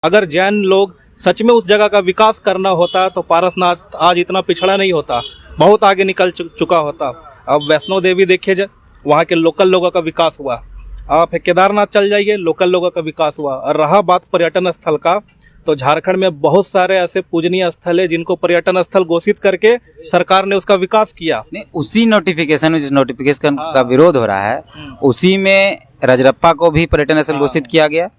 अगर जैन लोग सच में उस जगह का विकास करना होता तो पारसनाथ आज इतना पिछड़ा नहीं होता, बहुत आगे निकल चुका होता। अब वैष्णो देवी देखिए, वहाँ के लोकल लोगों का विकास हुआ। आप केदारनाथ चल जाइए, लोकल लोगों का विकास हुआ। और रहा बात पर्यटन स्थल का, तो झारखंड में बहुत सारे ऐसे पूजनीय स्थल है जिनको पर्यटन स्थल घोषित करके सरकार ने उसका विकास किया। नहीं, उसी नोटिफिकेशन जिस नोटिफिकेशन का विरोध हो रहा है उसी में रजरप्पा को भी पर्यटन स्थल घोषित किया गया।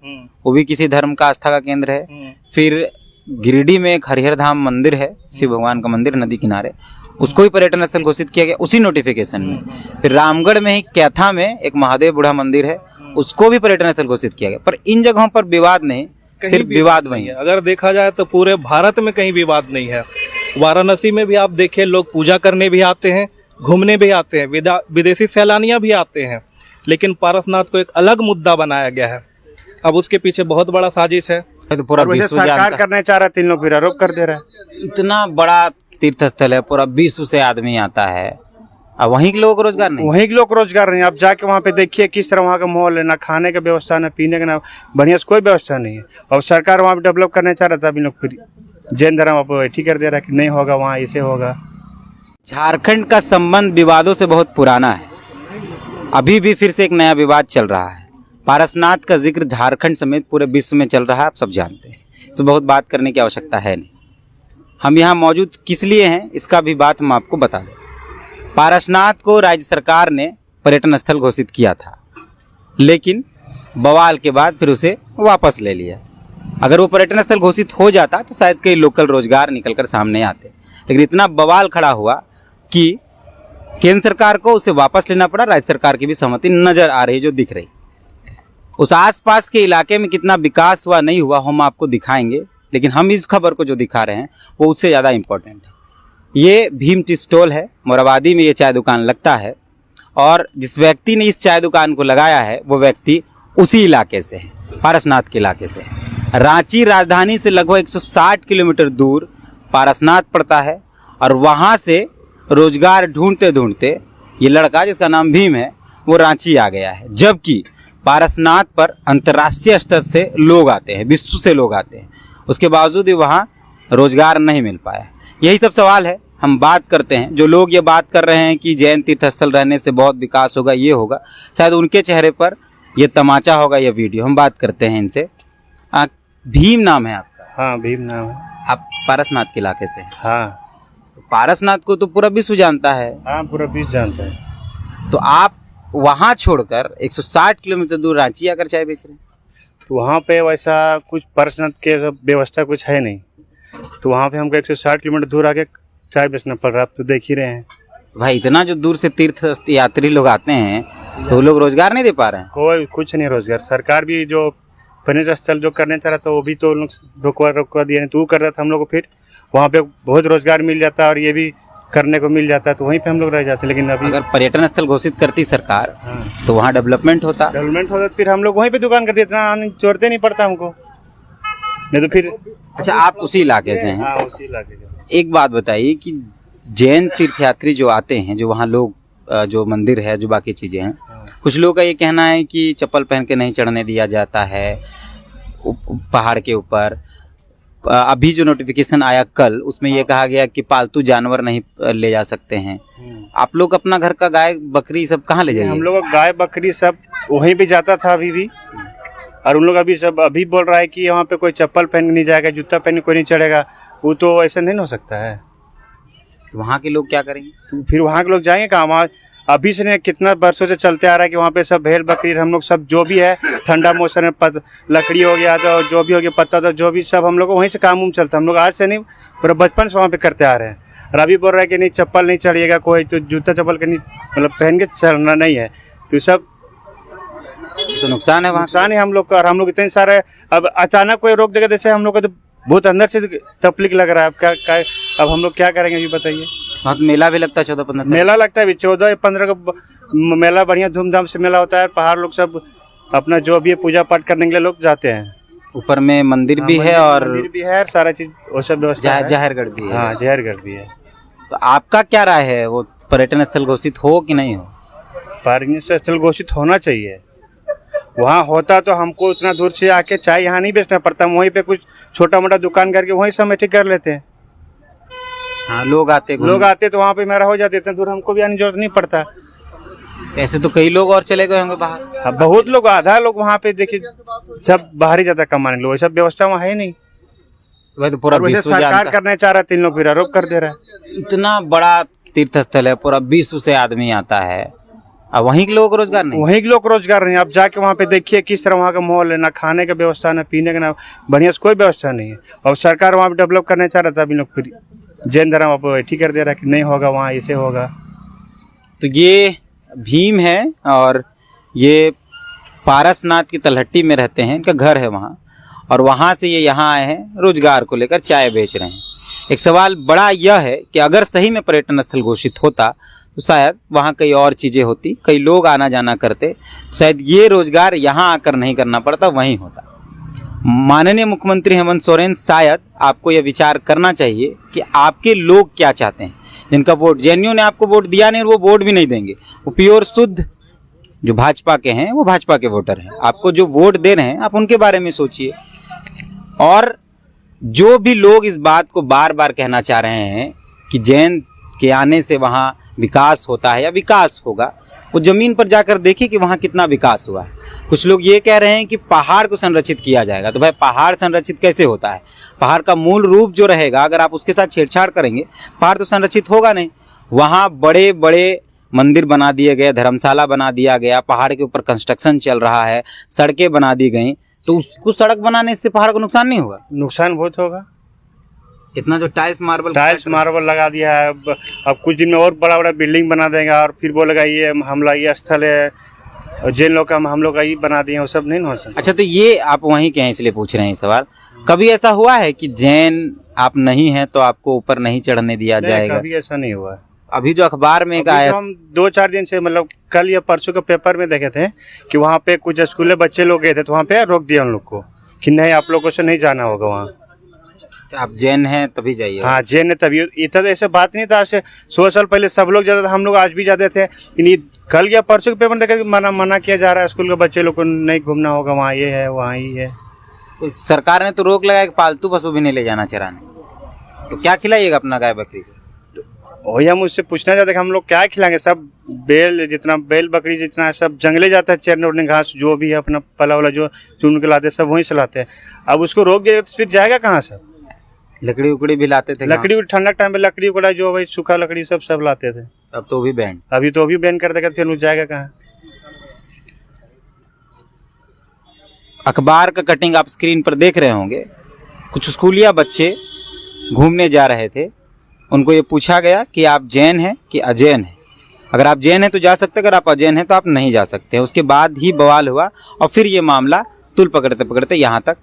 वो भी किसी धर्म का आस्था का केंद्र है। फिर गिरिडीह में एक हरिहर धाम मंदिर है, शिव भगवान का मंदिर नदी किनारे, उसको भी पर्यटन स्थल घोषित किया गया उसी नोटिफिकेशन में। फिर रामगढ़ में ही कैथा में एक महादेव बुढ़ा मंदिर है, उसको भी पर्यटन स्थल घोषित किया गया। पर इन जगहों पर विवाद नहीं, सिर्फ विवाद वही है। अगर देखा जाए तो पूरे भारत में कहीं विवाद नहीं है। वाराणसी में भी आप देखिए, लोग पूजा करने भी आते हैं, घूमने भी आते हैं, विदेशी सैलानियां भी आते हैं। लेकिन पारसनाथ को एक अलग मुद्दा बनाया गया है। अब उसके पीछे बहुत बड़ा साजिश है। तो पूरा विश्व सरकार करने चाह रहा है, 3 लोग फिर आरोप कर दे रहा है। इतना बड़ा तीर्थ स्थल है, पूरा विश्व से आदमी आता है, अब वहीं के लोगों को रोजगार नहीं। वहीं के लोग रोजगार नहीं। आप जाके वहाँ पे देखिए किस तरह वहाँ का माहौल है, ना खाने का व्यवस्था, ना पीने का, ना बढ़िया से कोई व्यवस्था नहीं है। और सरकार वहाँ पे डेवलप करने चाह रहा था, अभी लोग फिर जैन धर्म आप ठीक कर दे रहा है कि नहीं होगा, वहाँ ऐसे होगा। झारखंड का संबंध विवादों से बहुत पुराना है, अभी भी फिर से एक नया विवाद चल रहा है। पारसनाथ का जिक्र झारखंड समेत पूरे विश्व में चल रहा है, आप सब जानते हैं। इससे बहुत बात करने की आवश्यकता है नहीं। हम यहाँ मौजूद किस लिए हैं इसका भी बात हम आपको बता दें। पारसनाथ को राज्य सरकार ने पर्यटन स्थल घोषित किया था, लेकिन बवाल के बाद फिर उसे वापस ले लिया। अगर वो पर्यटन स्थल घोषित हो जाता तो शायद कई लोकल रोजगार निकलकर सामने आते, लेकिन इतना बवाल खड़ा हुआ कि केंद्र सरकार को उसे वापस लेना पड़ा। राज्य सरकार की भी सहमति नजर आ रही, जो दिख रही। उस आसपास के इलाके में कितना विकास हुआ नहीं हुआ हम आपको दिखाएंगे, लेकिन हम इस खबर को जो दिखा रहे हैं वो उससे ज़्यादा इम्पोर्टेंट है। ये भीम टी स्टॉल है, मोराबादी में ये चाय दुकान लगता है, और जिस व्यक्ति ने इस चाय दुकान को लगाया है वो व्यक्ति उसी इलाके से है, पारसनाथ के इलाके से। रांची राजधानी से लगभग 160 किलोमीटर दूर पारसनाथ पड़ता है, और वहाँ से रोजगार ढूंढते ढूंढते ये लड़का जिसका नाम भीम है वो रांची आ गया है। जबकि पारसनाथ पर अंतर्राष्ट्रीय स्तर से लोग आते हैं, विश्व से लोग आते हैं, उसके बावजूद भी वहाँ रोजगार नहीं मिल पाया। यही सब सवाल है, हम बात करते हैं। जो लोग ये बात कर रहे हैं कि जैन तीर्थस्थल रहने से बहुत विकास होगा, ये होगा, शायद उनके चेहरे पर ये तमाचा होगा ये वीडियो। हम बात करते हैं इनसे। भीम नाम है आपका? हाँ, भीम नाम है। आप पारसनाथ के इलाके से? हाँ। पारसनाथ को तो पूरा विश्व जानता है। हाँ, पूरा विश्व जानता है। तो आप वहाँ छोड़कर 160 किलोमीटर दूर रांची आकर चाय बेच रहे हैं? तो वहाँ पे वैसा कुछ पारसनाथ के व्यवस्था कुछ है नहीं, तो वहाँ पे हमको 160 किलोमीटर दूर आके चाय बेचना पड़ रहा है। आप तो देख ही रहे हैं भाई, इतना जो दूर से तीर्थ यात्री लोग आते हैं तो लोग रोजगार नहीं दे पा रहे हैं। कोई कुछ नहीं रोजगार। सरकार भी जो पर्यटन स्थल जो करने चाह रहा था वो भी तो लोग रोकवा दिया नहीं, तो वो कर रहा था। हम लोग को फिर वहाँ पे बहुत रोजगार मिल जाता है और ये भी करने को मिल जाता है, तो वहीं पे हम लोग रह जाते। लेकिन अभी अगर पर्यटन स्थल घोषित करती सरकार तो वहाँ डेवलपमेंट होता तो फिर हम लोग वहीं पे दुकान करते, इतना छोड़ते नहीं पड़ता हमको, नहीं तो फिर। अच्छा, आप उसी इलाके से हैं? हाँ, उसी इलाके से। एक बात बताइए कि जैन तीर्थयात्री जो आते हैं, जो वहाँ लोग, जो मंदिर है, जो बाकी चीजें हैं, कुछ लोगों का ये कहना है कि चप्पल पहन के नहीं चढ़ने दिया जाता है पहाड़ के ऊपर। अभी जो नोटिफिकेशन आया कल, उसमें ये कहा गया कि पालतू जानवर नहीं ले जा सकते हैं। आप लोग अपना घर का गाय बकरी सब कहाँ ले जाइए? हम लोग गाय बकरी सब वहीं पे जाता था अभी भी, और उन लोग अभी बोल रहा है कि वहाँ पे कोई चप्पल पहन नहीं जाएगा, जूता पहन कोई नहीं चढ़ेगा। वो तो ऐसा नहीं हो सकता है। तो वहाँ के लोग क्या करेंगे? तो फिर वहाँ के लोग जाएंगे कहाँ? अभी से नहीं, कितना वर्षों से चलते आ रहा है कि वहाँ पे सब भेड़ बकरी, हम लोग सब जो भी है ठंडा मौसम में लकड़ी हो गया तो जो भी हो गया, पत्ता तो जो भी सब हम लोग वहीं से काम चलता है। हम लोग आज से नहीं, पूरा बचपन से वहाँ पे करते आ रहे हैं। और अभी बोल रहा है कि नहीं चप्पल नहीं चढ़िएगा, कोई तो जूता चप्पल का नहीं, मतलब पहन के चलना नहीं है। तो सब तो नुकसान है, वहाँ नुकसान है हम लोग का। और हम लोग इतने सारे, अब अचानक कोई रोक देगा, जैसे हम लोग को तो बहुत अंदर से तकलीफ लग रहा है। अब क्या अब हम लोग क्या करेंगे ये बताइए। वहाँ मेला भी लगता है 14-15 मेला लगता है, 14-15 का मेला बढ़िया धूमधाम से मेला होता है। पहाड़ लोग सब अपना जो भी है पूजा पाठ करने के लिए लोग जाते हैं। ऊपर में मंदिर भी है, और मंदिर भी है, सारा चीज वो सब व्यवस्था है। जहरगढ़ भी है। हाँ, जहरगढ़ भी है। तो आपका क्या राय है, वो पर्यटन स्थल घोषित हो कि नहीं हो? पर्यटन स्थल घोषित होना चाहिए, वहाँ होता तो हमको उतना दूर से आके चाय यहाँ नहीं बेचना पड़ता, वहीं पे कुछ छोटा मोटा दुकान करके वहीं सब ठीक कर लेते हैं। हाँ, लोग आते तो वहाँ पे मेरा हो जाते, इतना दूर हमको भी आने की जरूरत नहीं पड़ता। ऐसे तो कई लोग और चले गए होंगे बाहर। हाँ, बहुत लोग, आधा लोग वहाँ पे देखिए सब बाहर ही जाता कमाने लोग, सब व्यवस्था वहाँ है नहीं। वह तो पूरा विश्व सरकार जानता, करना चाह रहा है, 3 लोग फिर आरोप कर दे रहा है। इतना बड़ा तीर्थ स्थल है, पूरा विश्व से आदमी आता है, अब वहीं के लोगों को रोजगार नहीं। वहीं के लोग रोजगार नहीं। आप जाके वहाँ पे देखिए किस तरह वहाँ का माहौल है, ना खाने का व्यवस्था, ना पीने का, ना बढ़िया से कोई व्यवस्था नहीं है। और सरकार वहाँ पे डेवलप करना चाह रहा था, अभी लोग फिर जैन धर्म आप ठीक कर दे रहा है कि नहीं होगा, वहाँ ऐसे होगा। तो ये भीम है और ये पारसनाथ की तलहट्टी में रहते हैं, इनका घर है वहाँ, और वहाँ से ये यहाँ आए हैं रोजगार को लेकर, चाय बेच रहे हैं। एक सवाल बड़ा यह है कि अगर सही में पर्यटन स्थल घोषित होता तो शायद वहाँ कई और चीज़ें होती, कई लोग आना जाना करते, तो शायद ये रोजगार यहाँ आकर नहीं करना पड़ता, वहीं होता। माननीय मुख्यमंत्री हेमंत सोरेन, शायद आपको यह विचार करना चाहिए कि आपके लोग क्या चाहते हैं। जिनका वोट, जेएनयू ने आपको वोट दिया नहीं और वो वोट भी नहीं देंगे, वो प्योर शुद्ध जो भाजपा के हैं, वो भाजपा के वोटर हैं। आपको जो वोट दे रहे हैं आप उनके बारे में सोचिए। और जो भी लोग इस बात को बार बार कहना चाह रहे हैं कि जैन के आने से वहाँ विकास होता है या विकास होगा, वो जमीन पर जाकर देखिए कि वहाँ कितना विकास हुआ है। कुछ लोग ये कह रहे हैं कि पहाड़ को संरक्षित किया जाएगा, तो भाई पहाड़ संरक्षित कैसे होता है? पहाड़ का मूल रूप जो रहेगा, अगर आप उसके साथ छेड़छाड़ करेंगे, पहाड़ तो संरक्षित होगा नहीं। वहाँ बड़े बड़े मंदिर बना दिए गए, धर्मशाला बना दिया गया, पहाड़ के ऊपर कंस्ट्रक्शन चल रहा है, सड़कें बना दी गई, तो उसको सड़क बनाने से पहाड़ को नुकसान नहीं होगा? नुकसान बहुत होगा। इतना जो टाइल्स मार्बल लगा दिया है, अब कुछ दिन में और बड़ा बड़ा बिल्डिंग बना देगा, और फिर बोलेगा ये हमला, ये स्थल है, और जैन लोग का हम लोग का ये बना दिए, वो सब नहीं हो सकता। अच्छा, तो ये आप वहीं के हैं इसलिए पूछ रहे हैं सवाल। कभी ऐसा हुआ है कि जैन आप नहीं हैं तो आपको ऊपर नहीं चढ़ने दिया जाएगा? कभी ऐसा नहीं हुआ। अभी जो अखबार में एक आया, हम 2-4 दिन से, मतलब कल या परसों के पेपर में देखे थे कि वहाँ पे कुछ स्कूल बच्चे लोग गए थे, तो वहाँ पे रोक दिया उन लोग को कि नहीं, आप लोगों से नहीं जाना होगा वहाँ। आप जैन हैं तभी जाइए। हाँ, जैन है तभी। इतना तो ऐसे बात नहीं था, आज से 100 साल पहले सब लोग जाते थे, हम लोग आज भी जाते थे। कल या परसों के पेपर देखा मना किया जा रहा है, स्कूल के बच्चे लोग को नहीं घूमना होगा, वहाँ ये है, वहाँ ही है। तो सरकार ने तो रोक लगाया कि पालतू पशु भी नहीं ले जाना चराने, तो क्या खिलाइएगा अपना गाय बकरी को? वही हम उससे पूछना चाहते हैं कि हम लोग क्या खिलाएंगे? सब बैल बकरी जितना है सब जंगले जाता है, चरने उड़ने, घास जो भी है अपना पला वाला जो चुन के लाते हैं, सब वहीं से लाते हैं। अब उसको रोक दिया तो फिर जाएगा कहाँ? सब लकड़ी उकड़ी भी लाते थे, लकड़ी ठंडा टाइम में लकड़ी उकड़ा जो भाई सूखा लकड़ी सब लाते थे। अब तो भी बैन, अभी तो भी बैन कर देगा, फिर वो जाएगा कहाँ? अखबार का कटिंग आप स्क्रीन पर देख रहे होंगे। कुछ स्कूलिया बच्चे घूमने जा रहे थे, उनको ये पूछा गया कि आप जैन हैं कि अजैन हैं। अगर आप जैन हैं तो जा सकते, अगर आप अजैन हैं तो आप नहीं जा सकते। उसके बाद ही बवाल हुआ और फिर ये मामला तुल पकड़ते पकड़ते यहाँ तक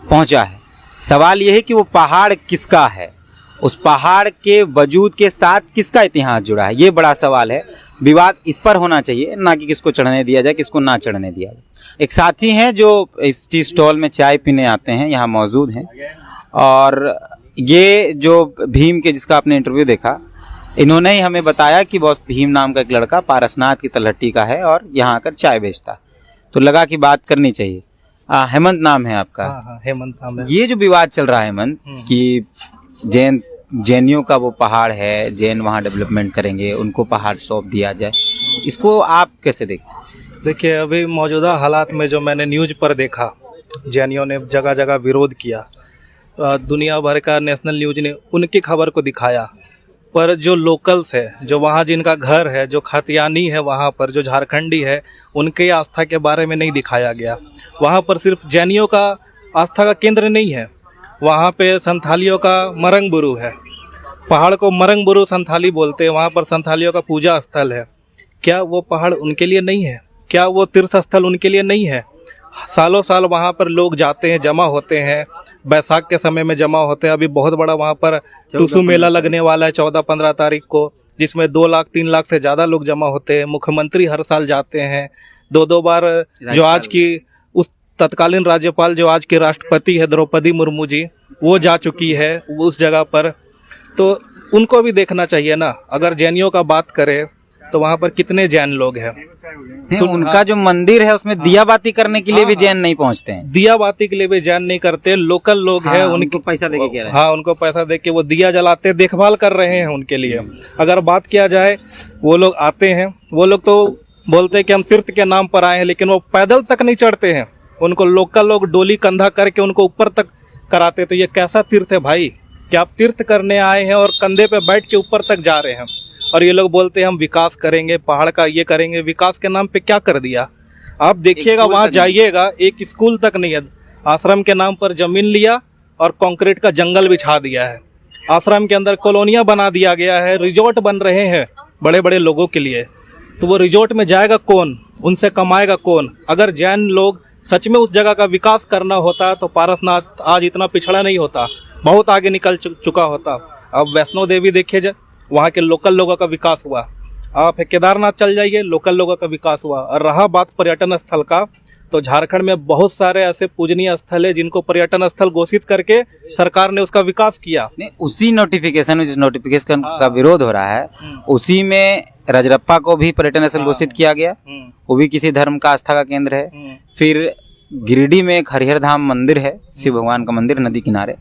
पहुँचा है। सवाल ये है कि वो पहाड़ किसका है, उस पहाड़ के वजूद के साथ किसका इतिहास जुड़ा है, ये बड़ा सवाल है। विवाद इस पर होना चाहिए, ना कि किसको चढ़ने दिया जाए, किसको ना चढ़ने दिया जाए। एक साथी हैं जो इस टी स्टॉल में चाय पीने आते हैं, यहाँ मौजूद हैं, और ये जो भीम के जिसका आपने इंटरव्यू देखा, इन्होंने ही हमें बताया कि बॉस भीम नाम का एक लड़का पारसनाथ की तलहट्टी का है और यहाँ आकर चाय बेचता, तो लगा कि बात करनी चाहिए। हेमंत नाम है आपका? हाँ, हेमंत नाम है। ये जो विवाद चल रहा है हेमंत कि जैनियों का वो पहाड़ है, जैन वहाँ डेवलपमेंट करेंगे, उनको पहाड़ सौंप दिया जाए, इसको आप कैसे देखते? देखिए, अभी मौजूदा हालात में जो मैंने न्यूज़ पर देखा, जैनियों ने जगह जगह विरोध किया, दुनिया भर का नेशनल न्यूज़ ने उनकी खबर को दिखाया, पर जो लोकल्स है, जो वहाँ जिनका घर है, जो खतियानी है, वहाँ पर जो झारखंडी है, उनके आस्था के बारे में नहीं दिखाया गया। वहाँ पर सिर्फ जैनियों का आस्था का केंद्र नहीं है, वहाँ पे संथालियों का मरंग बुरु है। पहाड़ को मरंग बुरु संथाली बोलते हैं, वहाँ पर संथालियों का पूजा स्थल है। क्या वो पहाड़ उनके लिए नहीं है? क्या वो तीर्थ स्थल उनके लिए नहीं है? सालों साल वहाँ पर लोग जाते हैं, जमा होते हैं, बैसाख के समय में जमा होते हैं। अभी बहुत बड़ा वहाँ पर टूसू मेला लगने वाला है 14-15 तारीख को, जिसमें 2 लाख 3 लाख से ज़्यादा लोग जमा होते हैं। मुख्यमंत्री हर साल जाते हैं, 2-2 बार। जो आज की उस तत्कालीन राज्यपाल, जो आज की राष्ट्रपति है द्रौपदी मुर्मू जी, वो जा चुकी है उस जगह पर। तो उनको भी देखना चाहिए ना। अगर जैनियों का बात करें तो वहाँ पर कितने जैन लोग हैं। नहीं, उनका जो मंदिर है उसमें दिया बाती करने के लिए भी जैन नहीं पहुंचते हैं। दिया बाती के लिए भी जैन नहीं करते, लोकल लोग हैं, उनको पैसा देके क्या हाँ उनको पैसा देके वो दिया जलाते, देखभाल कर रहे हैं उनके लिए। अगर बात किया जाए, वो लोग आते हैं, वो लोग तो बोलते हैं कि हम तीर्थ के नाम पर आए हैं, लेकिन वो पैदल तक नहीं चढ़ते हैं। उनको लोकल लोग डोली कंधा करके उनको ऊपर तक कराते। तो ये कैसा तीर्थ है भाई कि आप तीर्थ करने आए हैं और कंधे पे बैठ के ऊपर तक जा रहे हैं। और ये लोग बोलते हैं हम विकास करेंगे, पहाड़ का ये करेंगे। विकास के नाम पे क्या कर दिया आप देखिएगा, वहाँ जाइएगा, एक स्कूल तक नहीं है। आश्रम के नाम पर जमीन लिया और कंक्रीट का जंगल बिछा दिया है। आश्रम के अंदर कॉलोनियाँ बना दिया गया है, रिजॉर्ट बन रहे हैं बड़े बड़े लोगों के लिए। तो वो रिजॉर्ट में जाएगा कौन, उनसे कमाएगा कौन? अगर जैन लोग सच में उस जगह का विकास करना होता तो पारसनाथ आज इतना पिछड़ा नहीं होता, बहुत आगे निकल चुका होता। अब वैष्णो देवी देखिए, वहाँ के लोकल लोगों का विकास हुआ। आप केदारनाथ चल जाइए, लोकल लोगों का विकास हुआ। और रहा बात पर्यटन स्थल का, तो झारखंड में बहुत सारे ऐसे पूजनीय स्थल है जिनको पर्यटन स्थल घोषित करके सरकार ने उसका विकास किया। नहीं, उसी नोटिफिकेशन में जिस नोटिफिकेशन का विरोध हो रहा है उसी में रजरप्पा को भी पर्यटन स्थल घोषित किया गया। वो भी किसी धर्म का आस्था का केंद्र है। फिर गिरिडीह में एक हरिहर धाम मंदिर है, शिव भगवान का मंदिर नदी किनारे,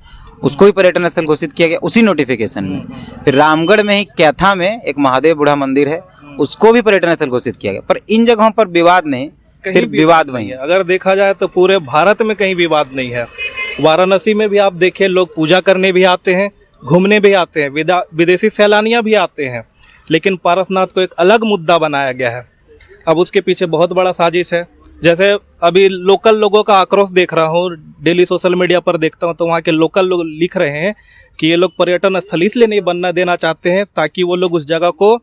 उसको भी पर्यटन स्थल घोषित किया गया उसी नोटिफिकेशन में। फिर रामगढ़ में ही कैथा में एक महादेव बूढ़ा मंदिर है, उसको भी पर्यटन स्थल घोषित किया गया। पर इन जगहों पर विवाद नहीं, सिर्फ विवाद वही है। अगर देखा जाए तो पूरे भारत में कहीं विवाद नहीं है। वाराणसी में भी आप देखिए, लोग पूजा करने भी आते हैं, घूमने भी आते हैं, विदेशी सैलानियां भी आते हैं। लेकिन पारसनाथ को एक अलग मुद्दा बनाया गया है। अब उसके पीछे बहुत बड़ा साजिश है। जैसे अभी लोकल लोगों का आक्रोश देख रहा हूँ, डेली सोशल मीडिया पर देखता हूँ, तो वहाँ के लोकल लोग लिख रहे हैं कि ये लोग पर्यटन स्थल इसलिए नहीं बनना देना चाहते हैं ताकि वो लोग उस जगह को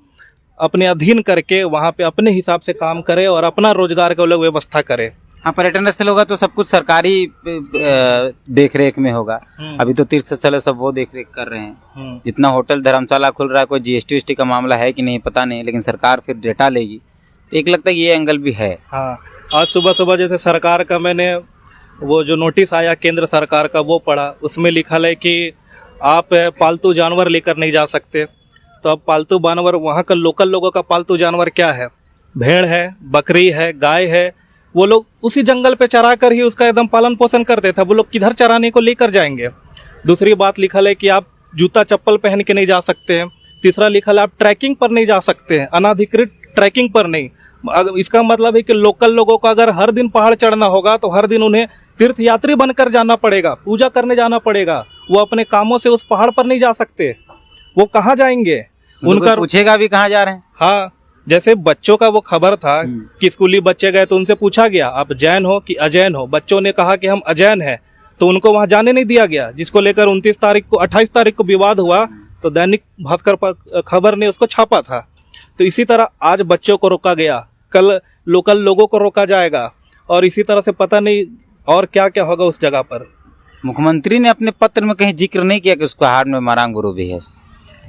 अपने अधीन करके वहाँ पे अपने हिसाब से काम करें और अपना रोजगार का लोग व्यवस्था करें। हाँ, पर्यटन स्थल होगा तो सब कुछ सरकारी देख रेख में होगा। अभी तो तीर्थ स्थल है, सब वो देख रेख कर रहे हैं। जितना होटल धर्मशाला खुल रहा है, कोई जीएसटी का मामला है कि नहीं पता नहीं, लेकिन सरकार फिर डेटा लेगी। तो एक लगता है ये एंगल भी है। हाँ, आज सुबह सुबह जैसे सरकार का मैंने वो जो नोटिस आया केंद्र सरकार का वो पढ़ा, उसमें लिखा है कि आप पालतू जानवर लेकर नहीं जा सकते। तो अब पालतू जानवर, वहाँ का लोकल लोगों का पालतू जानवर क्या है? भेड़ है, बकरी है, गाय है। वो लोग उसी जंगल पे चरा कर ही उसका एकदम पालन पोषण करते थे। वो लोग किधर चराने को लेकर जाएंगे? दूसरी बात लिखा है कि आप जूता चप्पल पहन के नहीं जा सकते हैं। तीसरा लिखा है आप ट्रैकिंग पर नहीं जा सकते हैं, अनाधिकृत ट्रैकिंग पर नहीं। इसका मतलब है कि लोकल लोगों को अगर हर दिन पहाड़ चढ़ना होगा तो हर दिन उन्हें तीर्थ यात्री बनकर जाना पड़ेगा, पूजा करने जाना पड़ेगा। वो अपने कामों से उस पहाड़ पर नहीं जा सकते। वो कहाँ जाएंगे? उनका पूछेगा भी कहाँ जा रहे हैं। हाँ, जैसे बच्चों का वो खबर था कि स्कूली बच्चे गए तो उनसे पूछा गया आप जैन हो कि अजैन हो। बच्चों ने कहा कि हम अजैन हैं, तो उनको वहां जाने नहीं दिया गया, जिसको लेकर 28 तारीख को विवाद हुआ। तो दैनिक भास्कर पर खबर ने उसको छापा था। तो इसी तरह आज बच्चों को रोका गया, कल लोकल लोगों को रोका जाएगा, और इसी तरह से पता नहीं और क्या क्या होगा उस जगह पर। मुख्यमंत्री ने अपने पत्र में कहीं जिक्र नहीं किया कि उसको हार में मारांग गुरु भी है।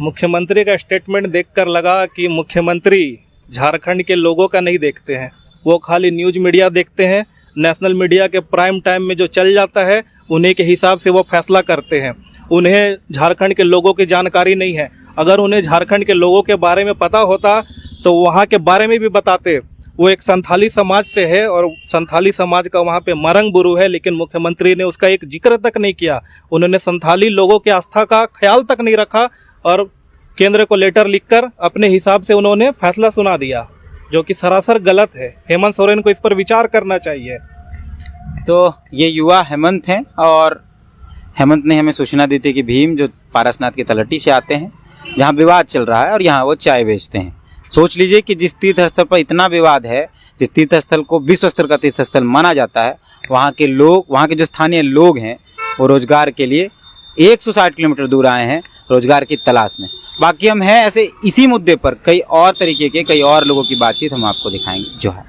मुख्यमंत्री का स्टेटमेंट देखकर लगा कि मुख्यमंत्री झारखंड के लोगों का नहीं देखते हैं, वो खाली न्यूज मीडिया देखते हैं। नेशनल मीडिया के प्राइम टाइम में जो चल जाता है उन्हीं के हिसाब से वो फैसला करते हैं। उन्हें झारखंड के लोगों की जानकारी नहीं है। अगर उन्हें झारखंड के लोगों के बारे में पता होता तो वहाँ के बारे में भी बताते। वो एक संथाली समाज से है और संथाली समाज का वहाँ पे मरंग बुरु है, लेकिन मुख्यमंत्री ने उसका एक जिक्र तक नहीं किया। उन्होंने संथाली लोगों के आस्था का ख्याल तक नहीं रखा और केंद्र को लेटर लिखकर अपने हिसाब से उन्होंने फैसला सुना दिया, जो कि सरासर गलत है। हेमंत सोरेन को इस पर विचार करना चाहिए। तो ये युवा हेमंत हैं और हेमंत ने हमें सूचना दी थी कि भीम जो पारसनाथ की तलहटी से आते हैं, जहाँ विवाद चल रहा है और यहाँ वो चाय बेचते हैं। सोच लीजिए कि जिस तीर्थ स्थल पर इतना विवाद है, जिस तीर्थ स्थल को विश्व स्तर का तीर्थ स्थल माना जाता है, वहाँ के लोग, वहाँ के जो स्थानीय लोग हैं, वो रोजगार के लिए 160 किलोमीटर दूर आए हैं रोजगार की तलाश में। बाकी हम हैं ऐसे इसी मुद्दे पर कई और तरीके के कई और लोगों की बातचीत हम आपको दिखाएंगे जो है।